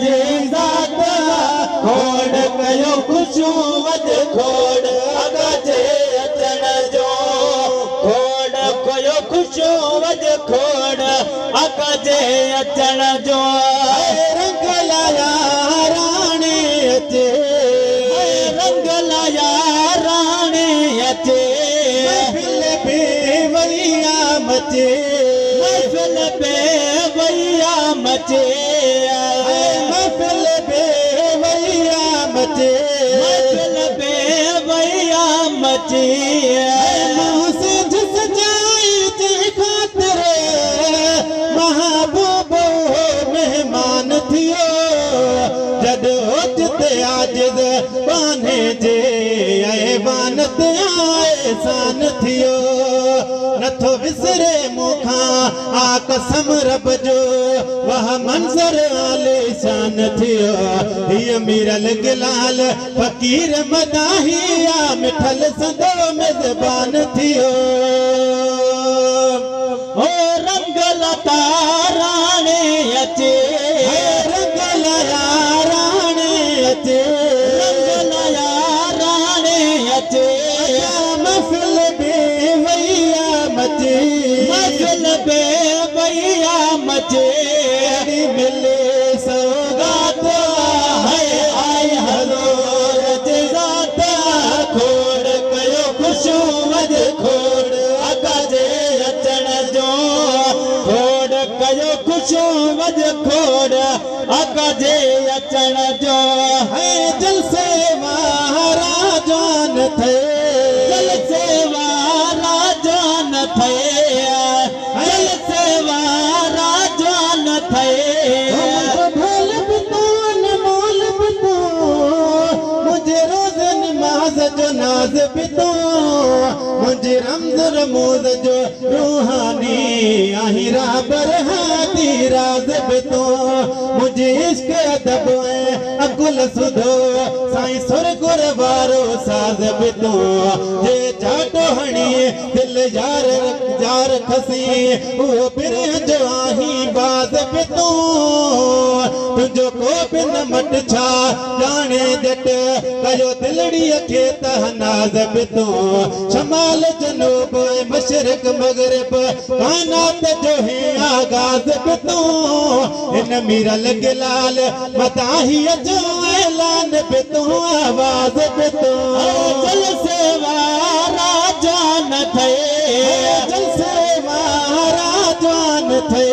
जी ज़ात खोड़ कयो खुशू वज खोड़ आका जे अचण जो खोड़ कयो खुशू वज खोड़ आका जे अचण जो रंग लाया राणी अचे रंग लाया राणी अचे महफिल पे वैया मचे महफिल पे वैया मचे महफिल पे वैया मचे महफिल पे वैया मचे मुँह से झुस जाए जे खातिर महबूबो मेहमान थियो जद ओचिते आजिज़ पाने जे ऐवान ते एहसान थियो नथो विसरे मुखा आ कसम रब जो वह मंजर आलीशान थियो हिय मिरल गिलाल फकीर मदाहिया मिठल सदो मेज़बान थियो ओ रंग लता राणी अचे रंग लया राणी अचे रंग लया राणी अचे महफिल बे वैया मचे महफिल बे वैया मचे मिले सौगात है आई हज़ूर जी ज़ात खोड़ कयो खुशू वज खोड़ आका जे अचण जो खोड़ कयो खुशू वज खोड़ आका जे अचण जो है जलसे वारा जान थे जलसे वारा जान थे जलसे वारा जान थे भोल बितो अनमोल बितो मुझे रोज़ नमाज जो नाज बितो मुझे रमज़ रमूज़ जो रूहानी आहिरा बरहाती राज बितो मुझे इश्क अदब अकुल सुधो साईं सुर गुर वारो साज बितो जे जाटो हणी दिल यार खसी वो फिर जो आही बाज बितो तुझो को बिन मट छा जाने जट कयो दिलड़ी खे तहनाज बितो शमाल जनूब मशरक मगरिब कायनात जो है आगाज बितो इन मिरल गिलाल मदाही जो ऐलान बितो आवाज बितो जलसे वारा जान थे जलसे वारा जान थे